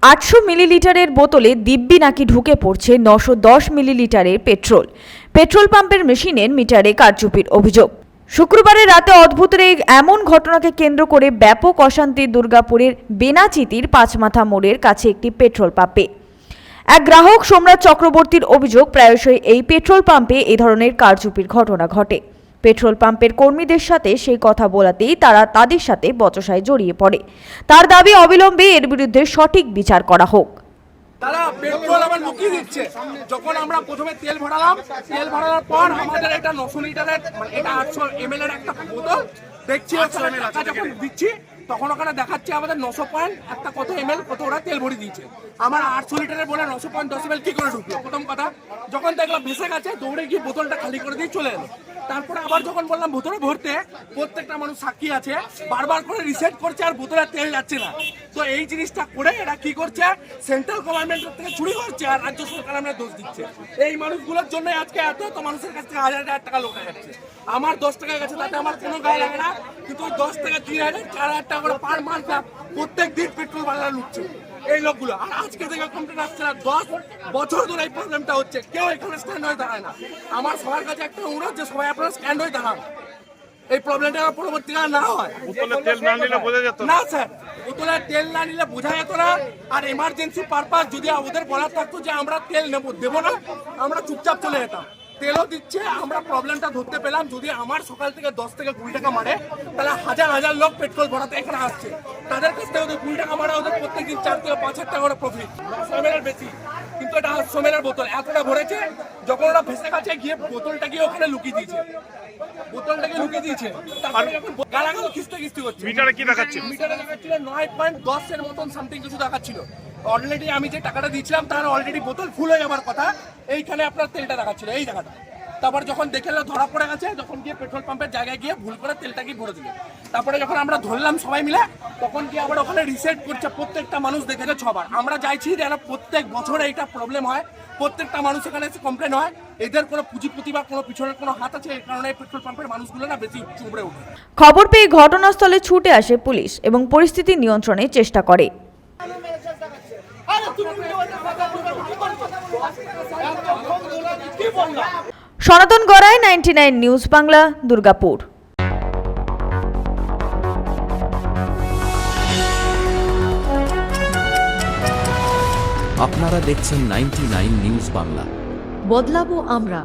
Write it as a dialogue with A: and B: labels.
A: 800 মিলিলিটারের বোতলে দিব্যি নাকি ঢুকে পড়ছে 910 মিলিলিটারের পেট্রোল। পেট্রোল পাম্পের মেশিনের মিটারে কারচুপির অভিযোগ। শুক্রবারের রাতে অদ্ভুতের এমন ঘটনাকে কেন্দ্র করে ব্যাপক অশান্তি দুর্গাপুরের বেনাচিতির পাঁচমাথা মোড়ের কাছে একটি পেট্রোল পাম্পে। এক গ্রাহক সোমনাথ চক্রবর্তীর অভিযোগ, প্রায়শই এই পেট্রোল পাম্পে এই ধরনের কারচুপির ঘটনা ঘটে। পেট্রোল পাম্পের কর্মীদের সাথে সেই কথা বলাতেই তারা তাদের সাথে বচসায় জড়িয়ে পড়ে। তার দাবি, অবিলম্বে এর বিরুদ্ধে সঠিক বিচার করা হোক।
B: তারা পেট্রোল আবার লুকিয়ে দিচ্ছে। যখন আমরা প্রথমে তেল ভরালাম, তেল ভরানোর পর আমাদের এটা 900 লিটারের মানে এটা 800 ml এর একটা বোতল দেখছি, টাকা যখন দিচ্ছি তখন ওখানে দেখাচ্ছে আমাদের 900 পয়েন্ট একটা কত ml কত ওরা তেল ভরে দিয়েছে। আমার 800 লিটারের বলে 900.10 ml কি করে ঢুকলো? প্রথম কথা, যখন দেখলাম ভেসে গেছে দৌড়ে গিয়ে বোতলটা খালি করে দিয়ে চলে এলো। তারপরে আবার যখন বললাম বোতলে ভরতে, প্রত্যেকটা মানুষ সাক্ষী আছে, বারবার করে রিসেট করছে আর বোতলে তেল যাচ্ছে না। তো এই জিনিসটা করে এরা কি করছে, সেন্ট্রাল গভর্নমেন্টের থেকে চুরি করছে আর রাজ্য সরকার আমরা দোষ দিচ্ছে। এই মানুষগুলোর জন্য আজকে এত মানুষের কাছ থেকে হাজার হাজার টাকা লোটা যাচ্ছে। আমার 10 টাকা গেছে, তাতে আমার কোনো গায়ে লাগে না, কিন্তু 10 টাকা 3,000 4,000 টাকা করে পার মান্থ প্রত্যেক দিন পেট্রোল বাংলা লুটছে এই লোকগুলো। আর আজকে থেকে কমপ্লেন আসছে না, 10 বছর ধরে এই প্রবলেমটা হচ্ছে, কেউ এখানে স্ট্যান্ড হয়ে দাঁড়ায় না। আমার সবার কাছে একটা অনুরোধ যে সবাই আপনারা স্ট্যান্ড হয়ে দাঁড়ান, এই প্রবলেমটা পরবর্তীকালে না হয়।
C: তেল না নিলে বোঝা যেত
B: না স্যার, বোতলে তেল না নিলে বোঝা যেত না। আর এমার্জেন্সি পারপাস যদি ওদের বলার থাকতো যে আমরা তেল দেবো না, আমরা চুপচাপ চলে যেতাম। তেলও দিচ্ছে, আমরা প্রবলেমটা ধরতে পেলাম। যদি আমার সকাল থেকে 10 থেকে 20 টাকা মারে, তাহলে হাজার হাজার লোক পেট্রোল ভরাতে এখানে আসছে। তাদের কাছ থেকে ওদের 20 টাকা মারা, ওদের প্রত্যেকদিন 4 থেকে 5 হাজার টাকা করে প্রফিট, 100 ml বেশি। কিন্তু এটা 100 ml বোতল এতটা ভরেছে, যখন ওরা ভেসে কাছে গিয়ে বোতলটা গিয়ে ওখানে লুকিয়ে দিয়েছে, বোতলটাকে লুকিয়ে দিয়েছে। তারপরে যখন গালাগাল খিস্তি করছে,
C: মিটারে কি দেখাচ্ছে?
B: মিটারে দেখাচ্ছিল 9.10 এর মতন সামথিং কিছু দেখাচ্ছিল। অলরেডি আমি যে টাকাটা দিয়েছিলাম তার অলরেডি বোতল ফুল হয়ে যাবার কথা, এইখানে আপনার তেলটা দেখাচ্ছিল এই জায়গাটা। তারপর যখন দেখে ধরা পড়ে গেছে, যখন গিয়ে পেট্রোল পাম্পের জায়গায় গিয়ে ভুল করে তেলটাকে ভরে দিল। তারপরে যখন আমরা ধরলাম সবাই মিলে, তখন গিয়ে আবার ওখানে রিসেট করছে। প্রত্যেকটা মানুষ দেখেছে 6 বার। আমরা চাইছি যেন প্রত্যেক বছর এইটা প্রবলেম হয়, প্রত্যেকটা মানুষ এখানে এসে কমপ্লেন হয়। এদের কোনো পুঁজিপতি বা কোনো পিছনের কোনো হাত আছে, এই কারণে পেট্রোল পাম্পের মানুষগুলো না বেশি চুবড়ে ওঠে।
A: খবর পেয়ে ঘটনাস্থলে ছুটে আসে পুলিশ এবং পরিস্থিতি নিয়ন্ত্রণের চেষ্টা করে। সনাতন গড়াই, 99 নিউজ বাংলা, দুর্গাপুর।
D: আপনারা দেখছেন 99 নিউজ বাংলা।
E: বদলাবো আমরা।